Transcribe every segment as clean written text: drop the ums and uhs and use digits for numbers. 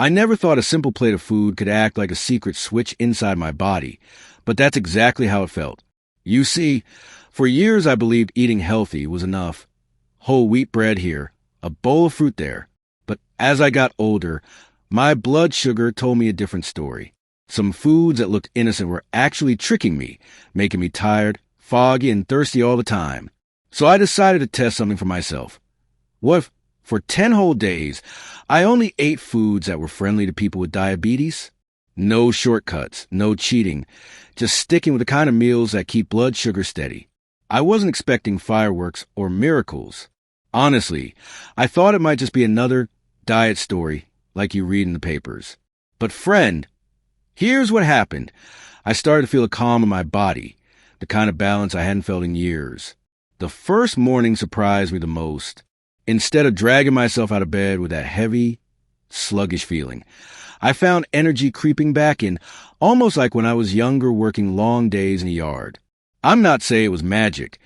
I never thought a simple plate of food could act like a secret switch inside my body, but that's exactly how it felt. You see, for years I believed eating healthy was enough. Whole wheat bread here, a bowl of fruit there. But as I got older, my blood sugar told me a different story. Some foods that looked innocent were actually tricking me, making me tired, foggy, and thirsty all the time. So I decided to test something for myself. What if, for 10 whole days, I only ate foods that were friendly to people with diabetes? No shortcuts, no cheating, just sticking with the kind of meals that keep blood sugar steady. I wasn't expecting fireworks or miracles. Honestly, I thought it might just be another diet story like you read in the papers. But friend, here's what happened. I started to feel a calm in my body, the kind of balance I hadn't felt in years. The first morning surprised me the most. Instead of dragging myself out of bed with that heavy, sluggish feeling, I found energy creeping back in, almost like when I was younger working long days in the yard. I'm not saying it was magic.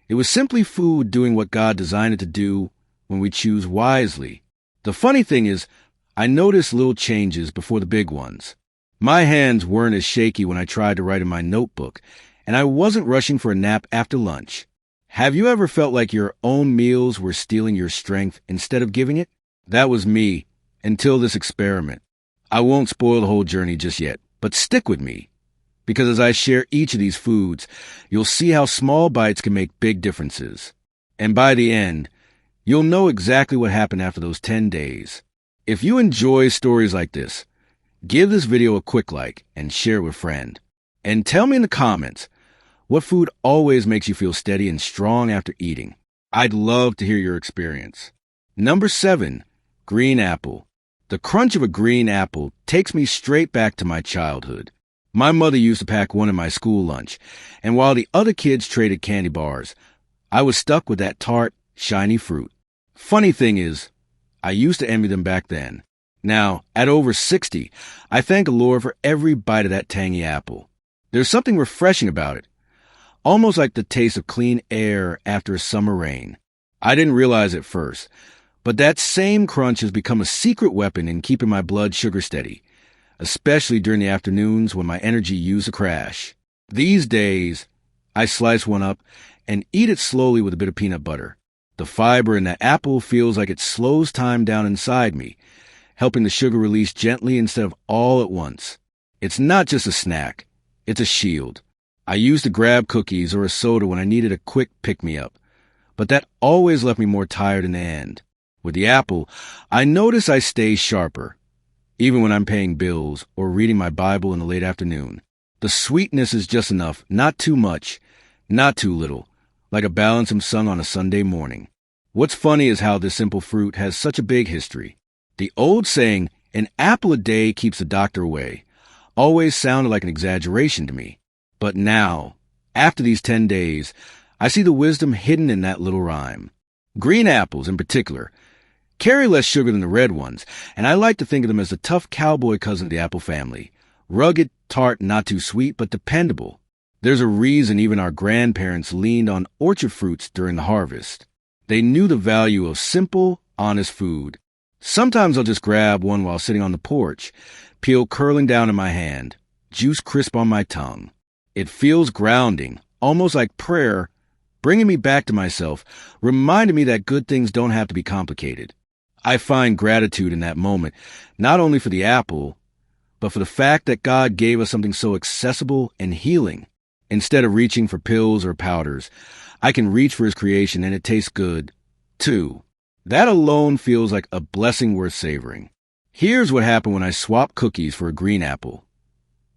It was simply food doing what God designed it to do when we choose wisely. The funny thing is, I noticed little changes before the big ones. My hands weren't as shaky when I tried to write in my notebook, and I wasn't rushing for a nap after lunch. Have you ever felt like your own meals were stealing your strength instead of giving it? That was me, until this experiment. I won't spoil the whole journey just yet, but stick with me. Because as I share each of these foods, you'll see how small bites can make big differences. And by the end, you'll know exactly what happened after those 10 days. If you enjoy stories like this, give this video a quick like and share it with a friend. And tell me in the comments, what food always makes you feel steady and strong after eating? I'd love to hear your experience. Number 7, green apple. The crunch of a green apple takes me straight back to my childhood. My mother used to pack one in my school lunch, and while the other kids traded candy bars, I was stuck with that tart, shiny fruit. Funny thing is, I used to envy them back then. Now, at over 60, I thank the Lord for every bite of that tangy apple. There's something refreshing about it, almost like the taste of clean air after a summer rain. I didn't realize it first, but that same crunch has become a secret weapon in keeping my blood sugar steady, especially during the afternoons when my energy used to crash. These days, I slice one up and eat it slowly with a bit of peanut butter. The fiber in that apple feels like it slows time down inside me, helping the sugar release gently instead of all at once. It's not just a snack, it's a shield. I used to grab cookies or a soda when I needed a quick pick-me-up, but that always left me more tired in the end. With the apple, I notice I stay sharper, even when I'm paying bills or reading my Bible in the late afternoon. The sweetness is just enough, not too much, not too little, like a balance hymn sung on a Sunday morning. What's funny is how this simple fruit has such a big history. The old saying, "an apple a day keeps the doctor away," always sounded like an exaggeration to me. But now, after these 10 days, I see the wisdom hidden in that little rhyme. Green apples, in particular, carry less sugar than the red ones, and I like to think of them as the tough cowboy cousin of the apple family. Rugged, tart, not too sweet, but dependable. There's a reason even our grandparents leaned on orchard fruits during the harvest. They knew the value of simple, honest food. Sometimes I'll just grab one while sitting on the porch, peel curling down in my hand, juice crisp on my tongue. It feels grounding, almost like prayer, bringing me back to myself, reminding me that good things don't have to be complicated. I find gratitude in that moment, not only for the apple, but for the fact that God gave us something so accessible and healing. Instead of reaching for pills or powders, I can reach for His creation and it tastes good, too. That alone feels like a blessing worth savoring. Here's what happened when I swapped cookies for a green apple.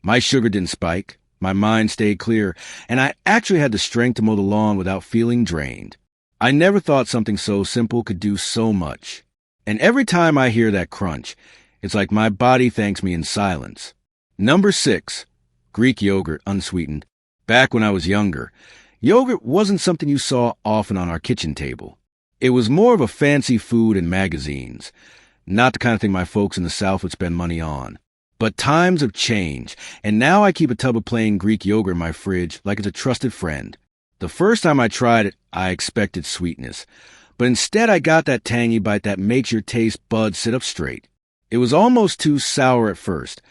My sugar didn't spike, my mind stayed clear, and I actually had the strength to mow the lawn without feeling drained. I never thought something so simple could do so much. And every time I hear that crunch, it's like my body thanks me in silence. Number 6, Greek yogurt, unsweetened. Back when I was younger, yogurt wasn't something you saw often on our kitchen table. It was more of a fancy food in magazines, not the kind of thing my folks in the South would spend money on. But times have changed, and now I keep a tub of plain Greek yogurt in my fridge like it's a trusted friend. The first time I tried it, I expected sweetness, but instead I got that tangy bite that makes your taste buds sit up straight. It was almost too sour at first,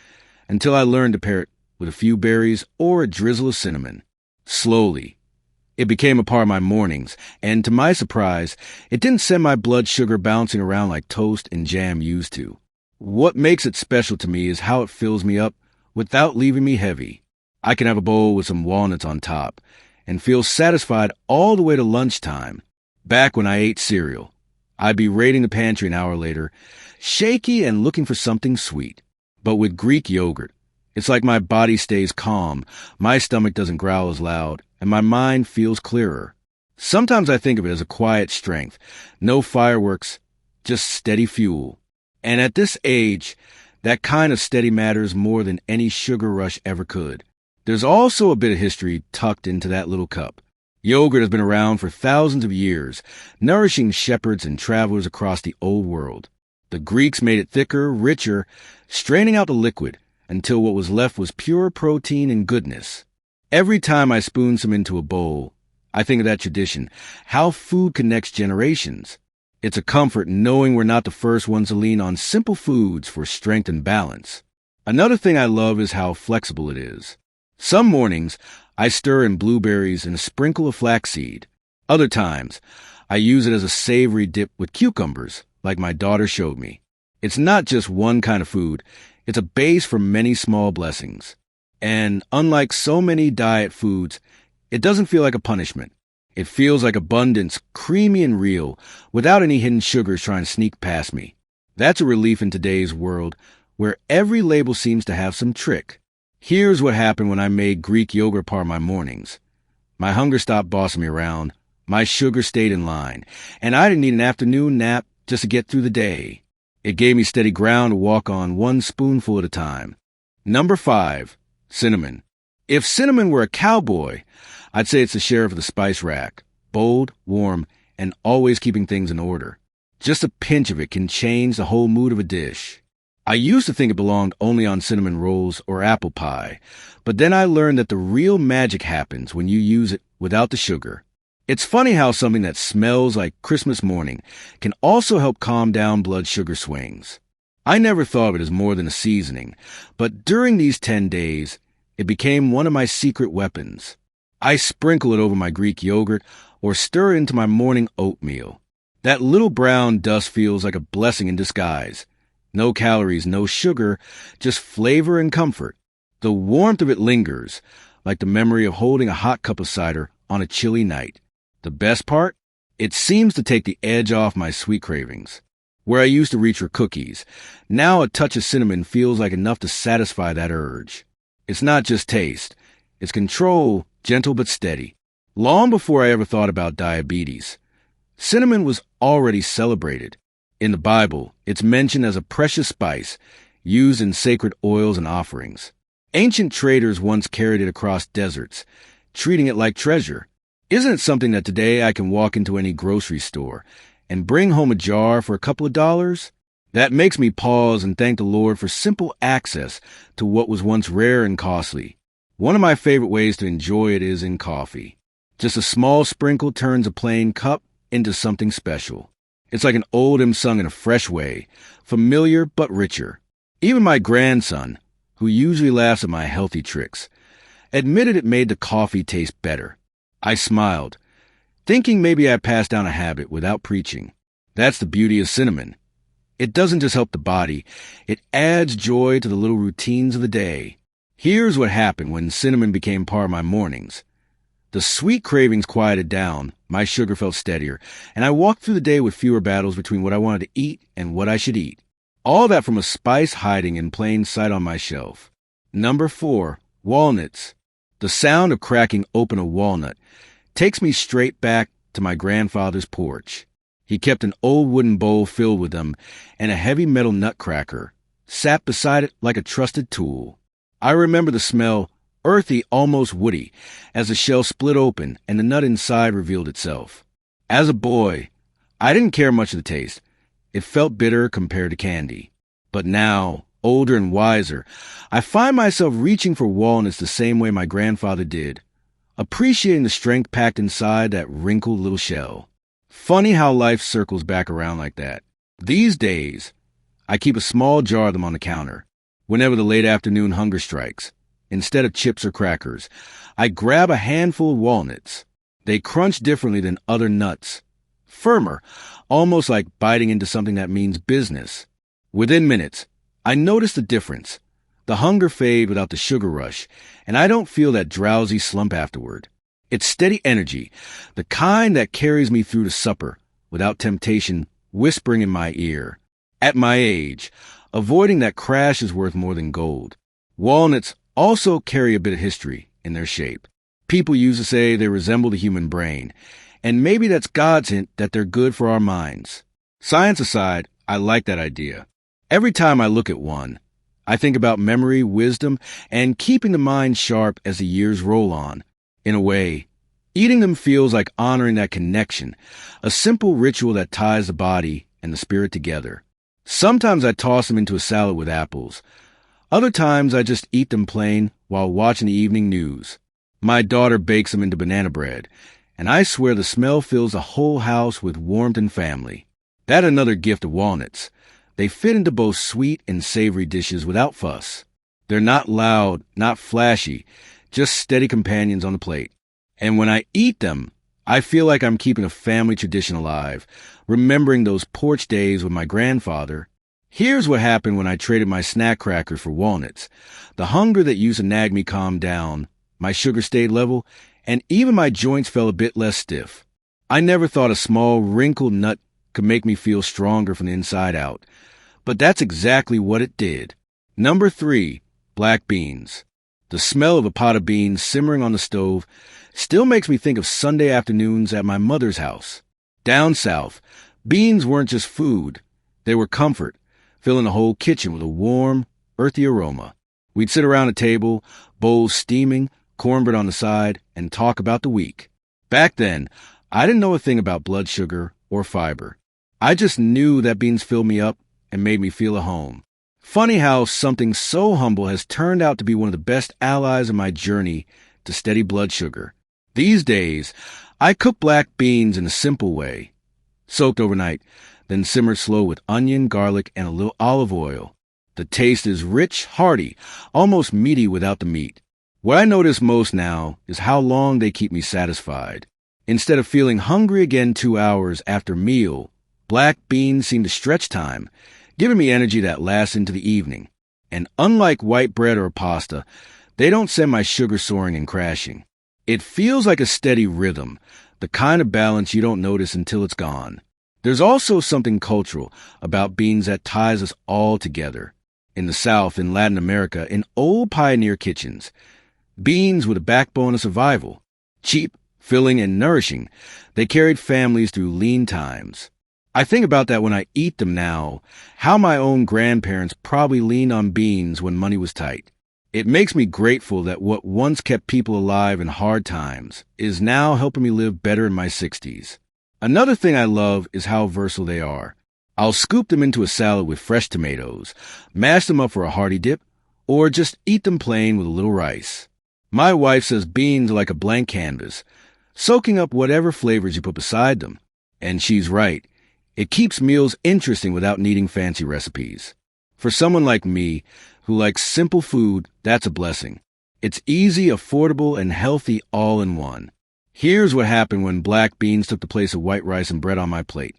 until I learned to pair it with a few berries or a drizzle of cinnamon. Slowly, it became a part of my mornings, and to my surprise, it didn't send my blood sugar bouncing around like toast and jam used to. What makes it special to me is how it fills me up without leaving me heavy. I can have a bowl with some walnuts on top and feel satisfied all the way to lunchtime. Back when I ate cereal, I'd be raiding the pantry an hour later, shaky and looking for something sweet. But with Greek yogurt, it's like my body stays calm, my stomach doesn't growl as loud, and my mind feels clearer. Sometimes I think of it as a quiet strength. No fireworks, just steady fuel. And at this age, that kind of steady matters more than any sugar rush ever could. There's also a bit of history tucked into that little cup. Yogurt has been around for thousands of years, nourishing shepherds and travelers across the old world. The Greeks made it thicker, richer, straining out the liquid until what was left was pure protein and goodness. Every time I spoon some into a bowl, I think of that tradition, how food connects generations. It's a comfort knowing we're not the first ones to lean on simple foods for strength and balance. Another thing I love is how flexible it is. Some mornings, I stir in blueberries and a sprinkle of flaxseed. Other times, I use it as a savory dip with cucumbers, like my daughter showed me. It's not just one kind of food, it's a base for many small blessings. And unlike so many diet foods, it doesn't feel like a punishment. It feels like abundance, creamy and real, without any hidden sugars trying to sneak past me. That's a relief in today's world, where every label seems to have some trick. Here's what happened when I made Greek yogurt part of my mornings. My hunger stopped bossing me around, my sugar stayed in line, and I didn't need an afternoon nap just to get through the day. It gave me steady ground to walk on, one spoonful at a time. Number 5. Cinnamon. If cinnamon were a cowboy, I'd say it's the sheriff of the spice rack. Bold, warm, and always keeping things in order. Just a pinch of it can change the whole mood of a dish. I used to think it belonged only on cinnamon rolls or apple pie, but then I learned that the real magic happens when you use it without the sugar. It's funny how something that smells like Christmas morning can also help calm down blood sugar swings. I never thought of it as more than a seasoning, but during these 10 days, it became one of my secret weapons. I sprinkle it over my Greek yogurt or stir it into my morning oatmeal. That little brown dust feels like a blessing in disguise. No calories, no sugar, just flavor and comfort. The warmth of it lingers, like the memory of holding a hot cup of cider on a chilly night. The best part? It seems to take the edge off my sweet cravings. Where I used to reach for cookies, now a touch of cinnamon feels like enough to satisfy that urge. It's not just taste. It's control, gentle but steady. Long before I ever thought about diabetes, cinnamon was already celebrated. In the Bible, it's mentioned as a precious spice, used in sacred oils and offerings. Ancient traders once carried it across deserts, treating it like treasure. Isn't it something that today I can walk into any grocery store and bring home a jar for a couple of dollars? That makes me pause and thank the Lord for simple access to what was once rare and costly. One of my favorite ways to enjoy it is in coffee. Just a small sprinkle turns a plain cup into something special. It's like an old hymn sung in a fresh way, familiar but richer. Even my grandson, who usually laughs at my healthy tricks, admitted it made the coffee taste better. I smiled, thinking maybe I passed down a habit without preaching. That's the beauty of cinnamon. It doesn't just help the body, it adds joy to the little routines of the day. Here's what happened when cinnamon became part of my mornings. The sweet cravings quieted down, my sugar felt steadier, and I walked through the day with fewer battles between what I wanted to eat and what I should eat. All that from a spice hiding in plain sight on my shelf. Number 4, walnuts. The sound of cracking open a walnut takes me straight back to my grandfather's porch. He kept an old wooden bowl filled with them and a heavy metal nutcracker, sat beside it like a trusted tool. I remember the smell, earthy, almost woody, as the shell split open and the nut inside revealed itself. As a boy, I didn't care much of the taste. It felt bitter compared to candy. But now, older and wiser, I find myself reaching for walnuts the same way my grandfather did, appreciating the strength packed inside that wrinkled little shell. Funny how life circles back around like that. These days, I keep a small jar of them on the counter. Whenever the late afternoon hunger strikes, instead of chips or crackers, I grab a handful of walnuts. They crunch differently than other nuts. Firmer, almost like biting into something that means business. Within minutes, I notice the difference. The hunger fade without the sugar rush, and I don't feel that drowsy slump afterward. It's steady energy, the kind that carries me through to supper, without temptation whispering in my ear. At my age, avoiding that crash is worth more than gold. Walnuts also carry a bit of history in their shape. People used to say they resemble the human brain, and maybe that's God's hint that they're good for our minds. Science aside, I like that idea. Every time I look at one, I think about memory, wisdom, and keeping the mind sharp as the years roll on. In a way, eating them feels like honoring that connection, a simple ritual that ties the body and the spirit together. Sometimes I toss them into a salad with apples. Other times I just eat them plain while watching the evening news. My daughter bakes them into banana bread, and I swear the smell fills the whole house with warmth and family. That's another gift of walnuts. They fit into both sweet and savory dishes without fuss. They're not loud, not flashy, just steady companions on the plate. And when I eat them, I feel like I'm keeping a family tradition alive, remembering those porch days with my grandfather. Here's what happened when I traded my snack crackers for walnuts. The hunger that used to nag me calmed down, my sugar stayed level, and even my joints felt a bit less stiff. I never thought a small, wrinkled nut could make me feel stronger from the inside out. But that's exactly what it did. Number 3, black beans. The smell of a pot of beans simmering on the stove still makes me think of Sunday afternoons at my mother's house. Down south, beans weren't just food. They were comfort, filling the whole kitchen with a warm, earthy aroma. We'd sit around a table, bowls steaming, cornbread on the side, and talk about the week. Back then, I didn't know a thing about blood sugar or fiber. I just knew that beans filled me up and made me feel at home. Funny how something so humble has turned out to be one of the best allies in my journey to steady blood sugar. These days, I cook black beans in a simple way. Soaked overnight, then simmered slow with onion, garlic, and a little olive oil. The taste is rich, hearty, almost meaty without the meat. What I notice most now is how long they keep me satisfied. Instead of feeling hungry again 2 hours after meal, black beans seem to stretch time, giving me energy that lasts into the evening. And unlike white bread or pasta, they don't send my sugar soaring and crashing. It feels like a steady rhythm, the kind of balance you don't notice until it's gone. There's also something cultural about beans that ties us all together. In the South, in Latin America, in old pioneer kitchens, beans were the backbone of survival. Cheap, filling, and nourishing, they carried families through lean times. I think about that when I eat them now, how my own grandparents probably leaned on beans when money was tight. It makes me grateful that what once kept people alive in hard times is now helping me live better in my 60s. Another thing I love is how versatile they are. I'll scoop them into a salad with fresh tomatoes, mash them up for a hearty dip, or just eat them plain with a little rice. My wife says beans are like a blank canvas, soaking up whatever flavors you put beside them. And she's right. It keeps meals interesting without needing fancy recipes. For someone like me, who likes simple food, that's a blessing. It's easy, affordable, and healthy all in one. Here's what happened when black beans took the place of white rice and bread on my plate.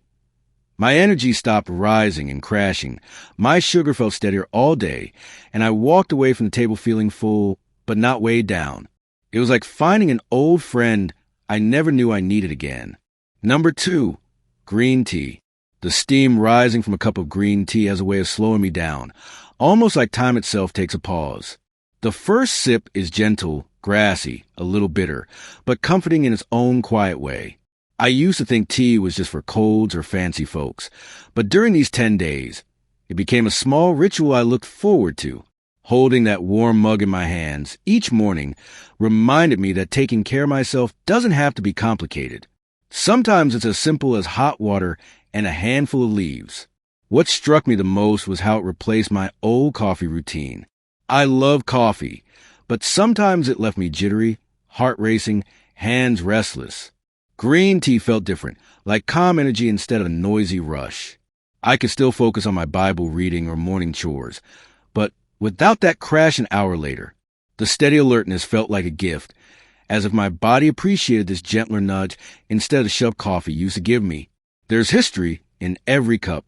My energy stopped rising and crashing. My sugar felt steadier all day, and I walked away from the table feeling full, but not weighed down. It was like finding an old friend I never knew I needed again. Number 2, green tea. The steam rising from a cup of green tea has a way of slowing me down, almost like time itself takes a pause. The first sip is gentle, grassy, a little bitter, but comforting in its own quiet way. I used to think tea was just for colds or fancy folks, but during these 10 days, it became a small ritual I looked forward to. Holding that warm mug in my hands each morning reminded me that taking care of myself doesn't have to be complicated. Sometimes it's as simple as hot water and a handful of leaves. What struck me the most was how it replaced my old coffee routine. I love coffee, but sometimes it left me jittery, heart racing, hands restless. Green tea felt different, like calm energy instead of a noisy rush. I could still focus on my Bible reading or morning chores. But without that crash an hour later, the steady alertness felt like a gift, as if my body appreciated this gentler nudge instead of the shoved coffee used to give me. There's history in every cup.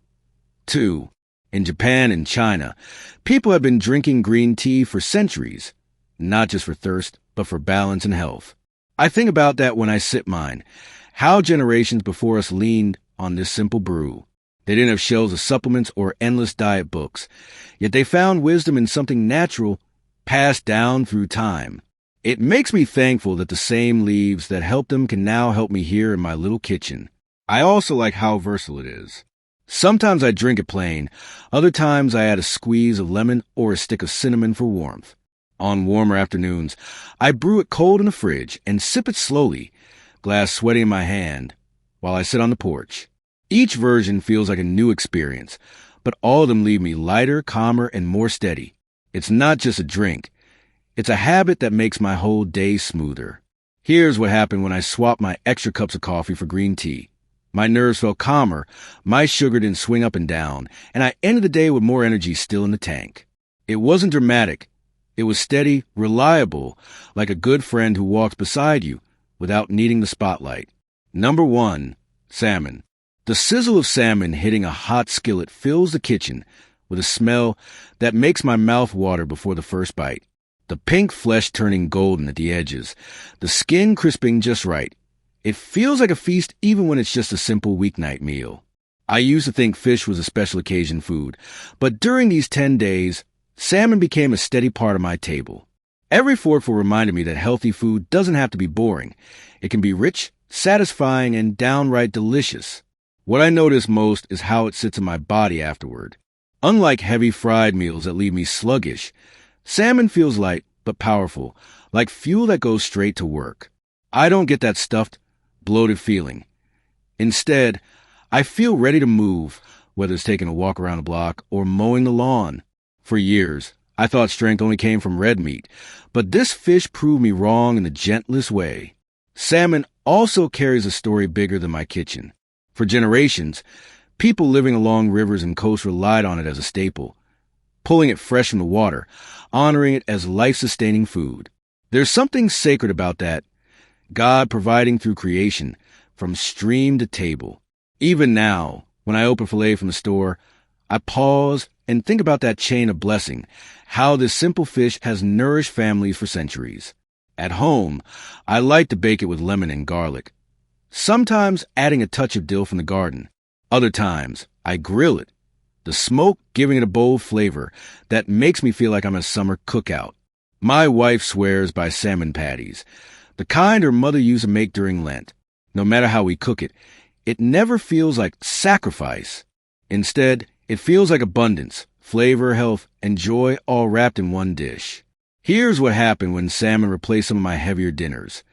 2. In Japan and China, people have been drinking green tea for centuries, not just for thirst, but for balance and health. I think about that when I sip mine, how generations before us leaned on this simple brew. They didn't have shelves of supplements or endless diet books, yet they found wisdom in something natural passed down through time. It makes me thankful that the same leaves that helped them can now help me here in my little kitchen. I also like how versatile it is. Sometimes I drink it plain, other times I add a squeeze of lemon or a stick of cinnamon for warmth. On warmer afternoons, I brew it cold in the fridge and sip it slowly, glass sweaty in my hand, while I sit on the porch. Each version feels like a new experience, but all of them leave me lighter, calmer, and more steady. It's not just a drink. It's a habit that makes my whole day smoother. Here's what happened when I swapped my extra cups of coffee for green tea. My nerves felt calmer, my sugar didn't swing up and down, and I ended the day with more energy still in the tank. It wasn't dramatic. It was steady, reliable, like a good friend who walks beside you without needing the spotlight. Number 1, salmon. The sizzle of salmon hitting a hot skillet fills the kitchen with a smell that makes my mouth water before the first bite. The pink flesh turning golden at the edges, the skin crisping just right. It feels like a feast even when it's just a simple weeknight meal. I used to think fish was a special occasion food, but during these 10 days, salmon became a steady part of my table. Every forkful reminded me that healthy food doesn't have to be boring. It can be rich, satisfying, and downright delicious. What I notice most is how it sits in my body afterward. Unlike heavy fried meals that leave me sluggish, salmon feels light but powerful, like fuel that goes straight to work. I don't get that stuffed, bloated feeling. Instead, I feel ready to move, whether it's taking a walk around the block or mowing the lawn. For years, I thought strength only came from red meat, but this fish proved me wrong in the gentlest way. Salmon also carries a story bigger than my kitchen. For generations, people living along rivers and coasts relied on it as a staple, pulling it fresh from the water, honoring it as life-sustaining food. There's something sacred about that, God providing through creation, from stream to table. Even now, when I open filet from the store, I pause and think about that chain of blessing, how this simple fish has nourished families for centuries. At home, I like to bake it with lemon and garlic, sometimes adding a touch of dill from the garden. Other times, I grill it, the smoke giving it a bold flavor that makes me feel like I'm at a summer cookout. My wife swears by salmon patties, the kind her mother used to make during Lent. No matter how we cook it, it never feels like sacrifice. Instead, it feels like abundance, flavor, health, and joy all wrapped in one dish. Here's what happened when salmon replaced some of my heavier dinners.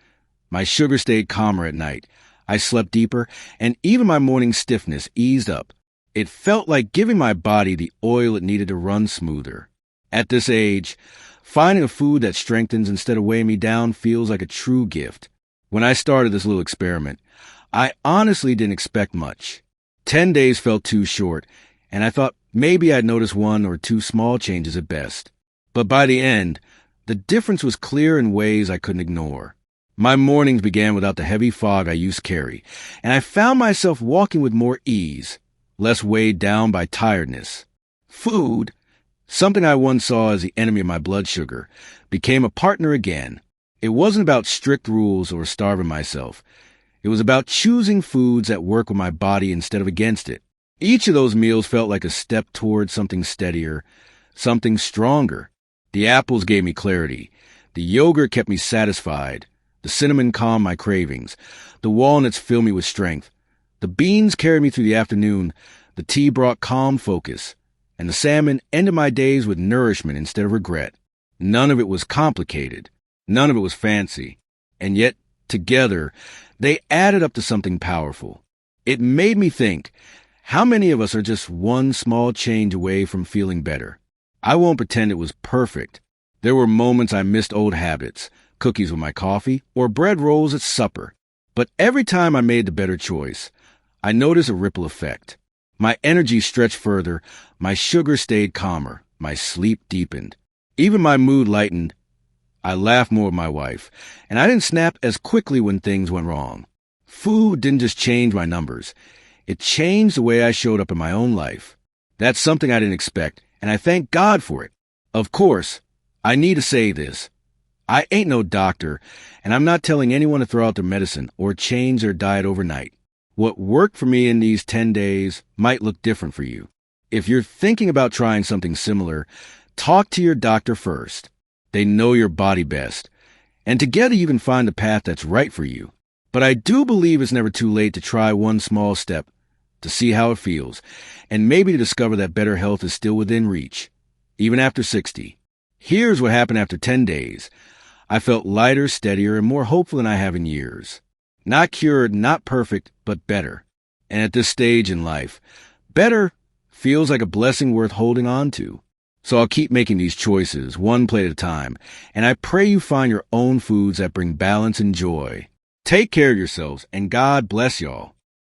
My sugar stayed calmer at night. I slept deeper, and even my morning stiffness eased up. It felt like giving my body the oil it needed to run smoother. At this age, finding a food that strengthens instead of weighing me down feels like a true gift. When I started this little experiment, I honestly didn't expect much. 10 days felt too short, and I thought maybe I'd notice 1 or 2 small changes at best. But by the end, the difference was clear in ways I couldn't ignore. My mornings began without the heavy fog I used to carry, and I found myself walking with more ease, less weighed down by tiredness. Food, something I once saw as the enemy of my blood sugar, became a partner again. It wasn't about strict rules or starving myself. It was about choosing foods that work with my body instead of against it. Each of those meals felt like a step towards something steadier, something stronger. The apples gave me clarity. The yogurt kept me satisfied. The cinnamon calmed my cravings. The walnuts filled me with strength. The beans carried me through the afternoon. The tea brought calm focus. And the salmon ended my days with nourishment instead of regret. None of it was complicated. None of it was fancy. And yet, together, they added up to something powerful. It made me think, how many of us are just one small change away from feeling better? I won't pretend it was perfect. There were moments I missed old habits, cookies with my coffee, or bread rolls at supper. But every time I made the better choice, I noticed a ripple effect. My energy stretched further, my sugar stayed calmer, my sleep deepened. Even my mood lightened. I laughed more with my wife, and I didn't snap as quickly when things went wrong. Food didn't just change my numbers. It changed the way I showed up in my own life. That's something I didn't expect, and I thank God for it. Of course, I need to say this. I ain't no doctor, and I'm not telling anyone to throw out their medicine or change their diet overnight. What worked for me in these 10 days might look different for you. If you're thinking about trying something similar, talk to your doctor first. They know your body best, and together you can find the path that's right for you. But I do believe it's never too late to try one small step, to see how it feels, and maybe to discover that better health is still within reach, even after 60. Here's what happened after 10 days. I felt lighter, steadier, and more hopeful than I have in years. Not cured, not perfect, but better. And at this stage in life, better feels like a blessing worth holding on to. So I'll keep making these choices, one plate at a time, and I pray you find your own foods that bring balance and joy. Take care of yourselves, and God bless y'all.